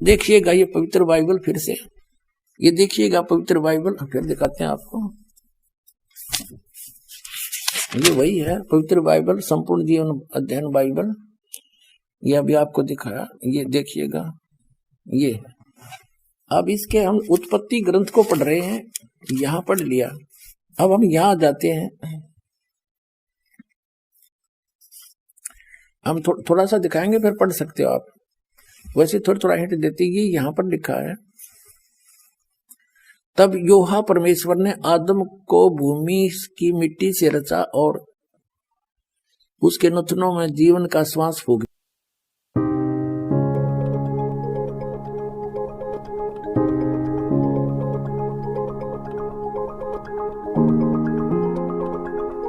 देखिएगा ये पवित्र बाइबल फिर से, ये देखिएगा पवित्र बाइबल, फिर दिखाते हैं आपको। ये वही है पवित्र बाइबल, संपूर्ण जीवन अध्ययन बाइबल, ये अभी आपको दिखाया, ये देखिएगा। ये अब इसके हम उत्पत्ति ग्रंथ को पढ़ रहे हैं, यहां पढ़ लिया। अब हम यहां जाते हैं, हम थोड़ा सा दिखाएंगे, फिर पढ़ सकते हो आप। वैसे थोड़ा हिंट देती है, यहां पर लिखा है, तब यहोवा परमेश्वर ने आदम को भूमि की मिट्टी से रचा और उसके नथनों में जीवन का श्वास फूंक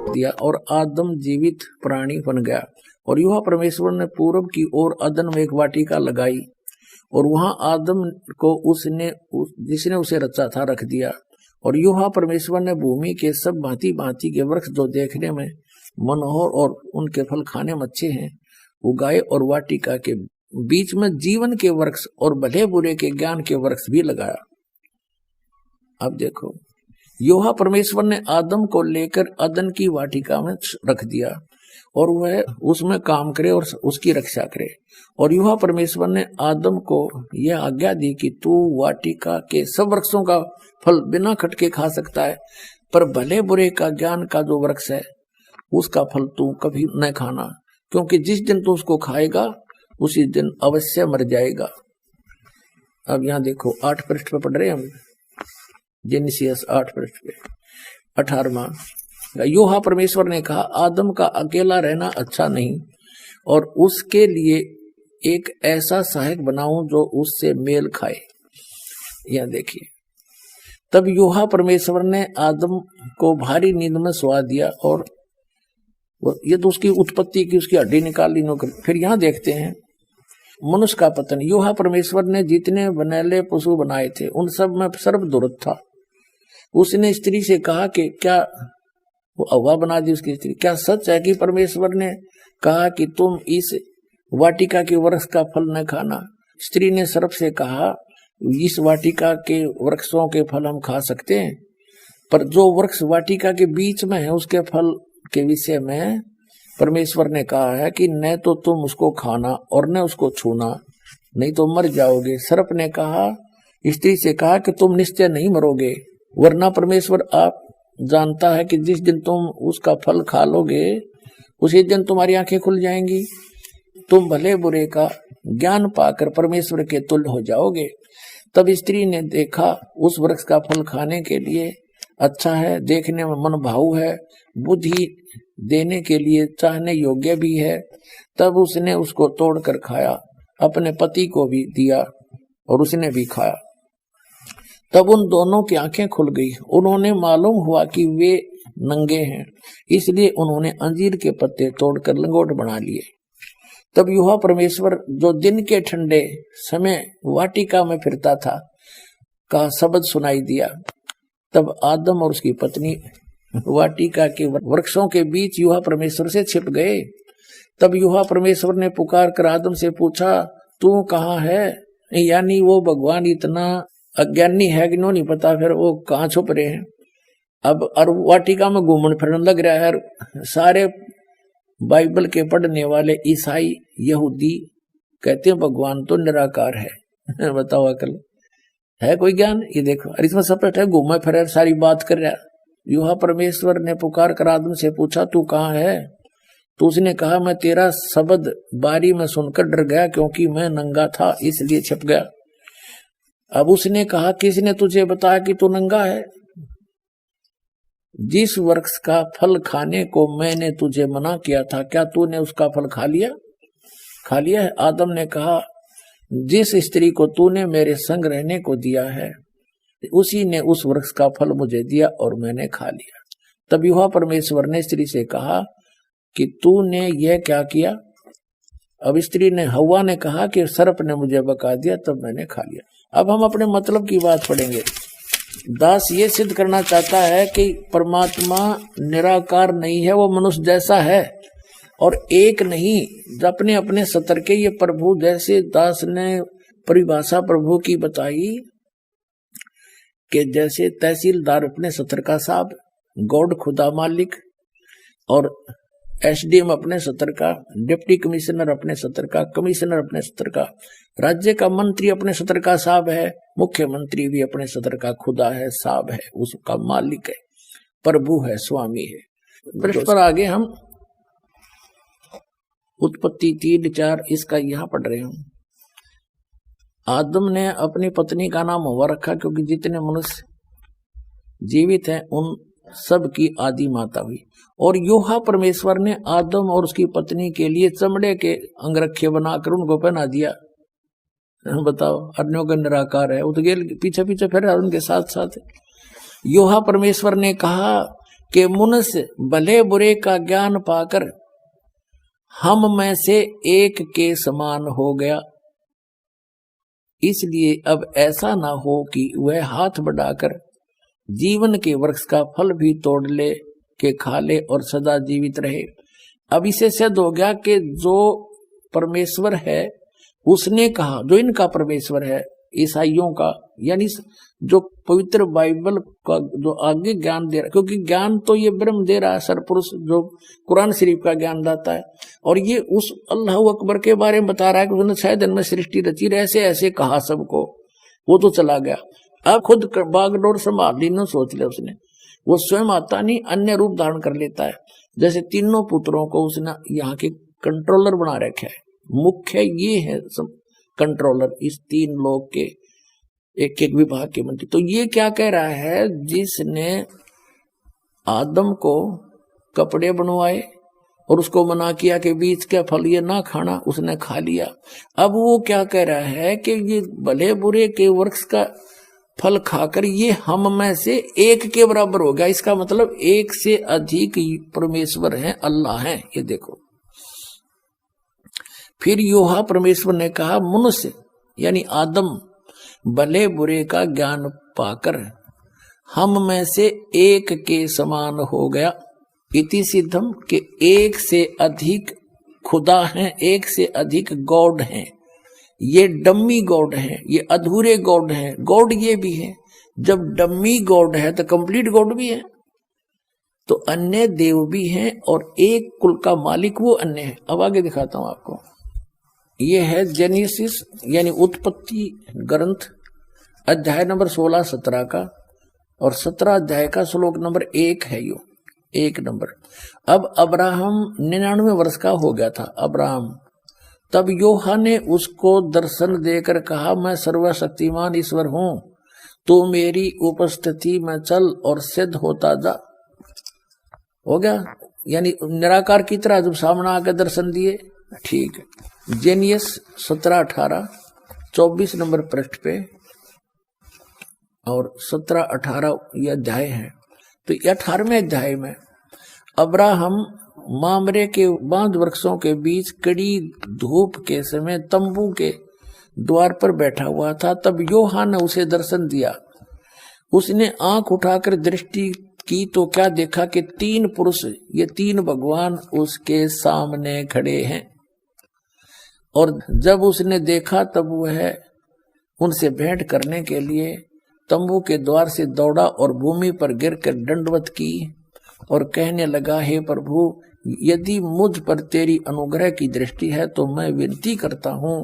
दिया और आदम जीवित प्राणी बन गया। और यहोवा परमेश्वर ने पूरब की ओर अदन में एक वाटिका लगाई और वहां आदम को जिसने उसे रचा था रख दिया। और यहोवा परमेश्वर ने भूमि के सब भांति भांति के वृक्ष जो देखने में मनोहर और उनके फल खाने में अच्छे हैं उगाए, और वाटिका के बीच में जीवन के वृक्ष और भले बुरे के ज्ञान के वृक्ष भी लगाया। अब देखो, यहोवा परमेश्वर ने आदम को लेकर अदन की वाटिका में रख दिया और वह उसमें काम करे और उसकी रक्षा करे। और यहोवा परमेश्वर ने आदम को यह आज्ञा दी कि तू वाटिका के सब वृक्षों का फल बिना खटके खा सकता है, पर भले बुरे का ज्ञान का जो वृक्ष है उसका फल तू कभी न खाना, क्योंकि जिस दिन तू उसको खाएगा उसी दिन अवश्य मर जाएगा। अब यहाँ देखो 8 पृष्ठ पे पढ़ रहे हैं हम, जेनेसिस 8 पृष्ठ पे 18वां। यहोवा परमेश्वर ने कहा, आदम का अकेला रहना अच्छा नहीं, और उसके लिए एक ऐसा सहायक बनाऊं जो उससे मेल खाए। यह देखिए, तब यहोवा परमेश्वर ने आदम को भारी नींद में सुला दिया, और ये तो उसकी उत्पत्ति की, उसकी हड्डी निकाल ली नौकर। फिर यहाँ देखते हैं मनुष्य का पतन। यहोवा परमेश्वर ने जितने बनैले पशु बनाए थे उन सब में सर्वदूरत था। उसने स्त्री से कहा कि क्या, वो हव्वा बना दी उसकी स्त्री, क्या सच है कि परमेश्वर ने कहा कि तुम इस वाटिका के वृक्ष का फल न खाना? स्त्री ने सर्प से कहा, इस वाटिका के वृक्षों के फल हम खा सकते हैं, पर जो वृक्ष वाटिका के बीच में है उसके फल के विषय में परमेश्वर ने कहा है कि न तो तुम उसको खाना और न उसको छूना, नहीं तो मर जाओगे। सर्प ने कहा, स्त्री से कहा कि तुम निश्चय नहीं मरोगे, वरना परमेश्वर आप जानता है कि जिस दिन तुम उसका फल खा लोगे उसी दिन तुम्हारी आंखें खुल जाएंगी, तुम भले बुरे का ज्ञान पाकर परमेश्वर के तुल्य हो जाओगे। तब स्त्री ने देखा उस वृक्ष का फल खाने के लिए अच्छा है, देखने में मन भाऊ है, बुद्धि देने के लिए चाहने योग्य भी है। तब उसने उसको तोड़कर खाया, अपने पति को भी दिया और उसने भी खाया। तब उन दोनों की आंखें खुल गई, उन्होंने मालूम हुआ कि वे नंगे हैं, इसलिए उन्होंने अंजीर के पत्ते तोड़कर लंगोट बना लिए। तब यहोवा परमेश्वर जो दिन के ठंडे समय वाटिका में फिरता था का शब्द सुनाई दिया। तब आदम और उसकी पत्नी वाटिका के वृक्षों के बीच यहोवा परमेश्वर से छिप गए। तब यहोवा परमेश्वर ने पुकार कर आदम से पूछा, तू कहाँ है? यानी वो भगवान इतना अज्ञानी है कि नहीं पता फिर वो कहाँ छुप रहे हैं। अब और वाटिका में घूमने फिरने लग रहा है। सारे बाइबल के पढ़ने वाले ईसाई यहूदी कहते हैं भगवान तो निराकार है। बताओ अकल है कोई ज्ञान? ये देखो, और इसमें सपट है, घूमे फिर सारी बात कर रहा। यहोवा परमेश्वर ने पुकार कर आदम से पूछा, तू कहाँ है? तो उसने कहा, मैं तेरा शब्द बारी में सुनकर डर गया, क्योंकि मैं नंगा था इसलिए छिप गया। अब उसने कहा, किसने तुझे बताया कि तू नंगा है? जिस वृक्ष का फल खाने को मैंने तुझे मना किया था, क्या तूने उसका फल खा लिया? खा लिया है। आदम ने कहा, जिस स्त्री को तूने मेरे संग रहने को दिया है उसी ने उस वृक्ष का फल मुझे दिया और मैंने खा लिया। तब यहोवा परमेश्वर ने स्त्री से कहा कि तूने यह क्या किया? अब स्त्री ने, हव्वा ने कहा कि सर्प ने मुझे बका दिया, तब मैंने खा लिया। अब हम अपने मतलब की बात पढ़ेंगे। दास ये सिद्ध करना चाहता है कि परमात्मा निराकार नहीं है, वो मनुष्य जैसा है और एक नहीं, अपने अपने सतर के। ये प्रभु जैसे दास ने परिभाषा प्रभु की बताई कि जैसे तहसीलदार अपने सत्र का साहब, गॉड खुदा मालिक, और एसडीएम अपने सत्र का, डिप्टी कमिश्नर अपने सत्र का, कमिश्नर अपने सत्र का, राज्य का मंत्री अपने सत्र का साहब है, मुख्यमंत्री भी अपने सत्र का खुदा है, साहब है, उसका मालिक है, प्रभु है, स्वामी है। पृष्ठ पर आगे हम उत्पत्ति 3:4 इसका यहां पढ़ रहे हूं। आदम ने अपनी पत्नी का नाम हवा रखा क्योंकि जितने मनुष्य जीवित हैं उन सब की आदि माता हुई। और योहा परमेश्वर ने आदम और उसकी पत्नी के लिए चमड़े के अंगरखे बनाकर उनको पहना दिया। बताओ, अन्यों का निराकार है, वो तो गेल पीछे पीछे फिर उनके साथ साथ। योहा परमेश्वर ने कहा कि मनुष्य भले बुरे का ज्ञान पाकर हम में से एक के समान हो गया, इसलिए अब ऐसा ना हो कि वह हाथ बढ़ाकर जीवन के वृक्ष का फल भी तोड़ ले के खा ले और सदा जीवित रहे। अब इसे सिद्ध हो गया कि जो परमेश्वर है उसने कहा, जो इनका परमेश्वर है ईसाइयों का, यानी जो पवित्र बाइबल का जो आगे ज्ञान दे रहा, क्योंकि ज्ञान तो ये ब्रह्म दे रहा है, सरपुरुष जो कुरान शरीफ का ज्ञान दाता है, और ये उस अल्लाह अकबर के बारे में बता रहा है कि उसने 6 दिन में सृष्टि रची, ऐसे ऐसे कहा सबको, वो तो चला गया। अब खुद बागडोर संभाल ली ना, सोच लिया उसने, वो स्वयं आता नहीं, अन्य रूप धारण कर लेता है। जैसे तीनों पुत्रों को उसने यहाँ के कंट्रोलर बना रखा है, मुख्य ये है कंट्रोलर इस 3 लोग के एक एक विभाग के मंत्री। तो ये क्या कह रहा है, जिसने आदम को कपड़े बनवाए और उसको मना किया कि बीच का फल ये ना खाना, उसने खा लिया। अब वो क्या कह रहा है कि ये भले बुरे के वृक्ष का फल खाकर ये हम में से एक के बराबर हो गया। इसका मतलब एक से अधिक परमेश्वर हैं, अल्लाह हैं। ये देखो, फिर योहा परमेश्वर ने कहा मनुष्य यानी आदम भले बुरे का ज्ञान पाकर हम में से एक के समान हो गया। इति सिद्धम के एक से अधिक खुदा हैं, एक से अधिक गॉड हैं। ये डम्मी गॉड हैं, ये अधूरे गॉड हैं, गॉड ये भी है। जब डम्मी गॉड है तो कंप्लीट गॉड भी है। तो अन्य देव भी हैं और एक कुल का मालिक वो अन्य है। अब आगे दिखाता हूं आपको। ये है जेनेसिस यानी उत्पत्ति ग्रंथ अध्याय नंबर 16-17 का, और 17 अध्याय का श्लोक नंबर 1 है यो 1 नंबर। अब अब्राहम 99 वर्ष का हो गया था अब्राहम। तब योहा ने उसको दर्शन देकर कहा, मैं सर्वशक्तिमान ईश्वर हूं, तो मेरी उपस्थिति में चल और सिद्ध होता जा। हो गया, यानी निराकार की तरह जब सामने आकर दर्शन दिए। ठीक है, जेनियस 17-18 24 नंबर पृष्ठ पे और 17-18 ये अध्याय है। तो 18वें अध्याय में अब्राहम मामरे के बांध वृक्षों के बीच कड़ी धूप के समय तंबू के द्वार पर बैठा हुआ था। तब योहा ने उसे दर्शन दिया। उसने आंख उठाकर दृष्टि की तो क्या देखा कि 3 पुरुष, ये 3 भगवान उसके सामने खड़े हैं। और जब उसने देखा तब वह उनसे भेंट करने के लिए तंबू के द्वार से दौड़ा और भूमि पर गिरकर दंडवत की और कहने लगा, हे प्रभु, यदि मुझ पर तेरी अनुग्रह की दृष्टि है तो मैं विनती करता हूं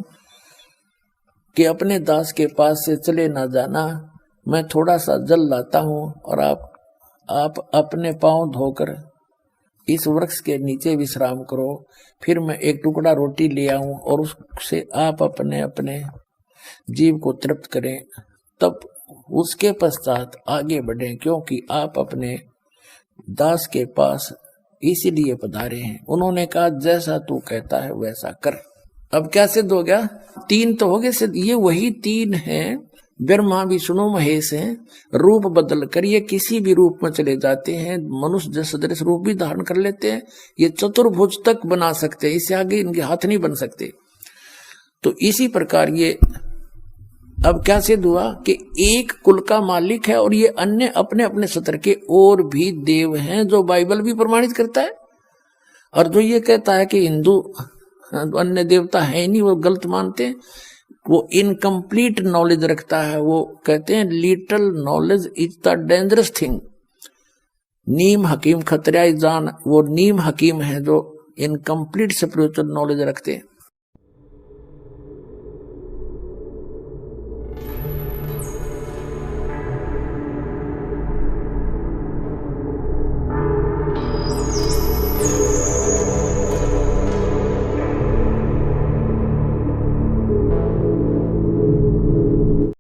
कि अपने दास के पास से चले ना जाना। मैं थोड़ा सा जल लाता हूं और आप अपने पांव धोकर इस वृक्ष के नीचे विश्राम करो। फिर मैं एक टुकड़ा रोटी ले आऊं और उससे आप अपने अपने जीव को तृप्त करें, तब उसके पश्चात आगे बढ़ें, क्योंकि आप अपने दास के पास इसीलिए पधारे हैं। उन्होंने कहा, जैसा तू कहता है वैसा कर। अब क्या सिद्ध हो गया? 3 तो हो गए सिद्ध। ये वही 3 हैं, ब्रह्मा विष्णु महेश हैं। रूप बदल कर ये किसी भी रूप में चले जाते हैं, मनुष्य जैसा सदृश रूप भी धारण कर लेते हैं। ये चतुर्भुज तक बना सकते हैं, इससे आगे इनके हाथ नहीं बन सकते। तो इसी प्रकार ये अब क्या सिद्ध हुआ कि एक कुल का मालिक है और ये अन्य अपने अपने सत्र के और भी देव हैं, जो बाइबल भी प्रमाणित करता है। और जो ये कहता है कि हिंदू अन्य देवता है नहीं, वो गलत मानते हैं। वो इनकम्प्लीट नॉलेज रखता है। वो कहते हैं little knowledge is the dangerous thing. नीम हकीम खतरा जान, वो नीम हकीम है जो इनकम्प्लीट स्पिरिचुअल नॉलेज रखते हैं।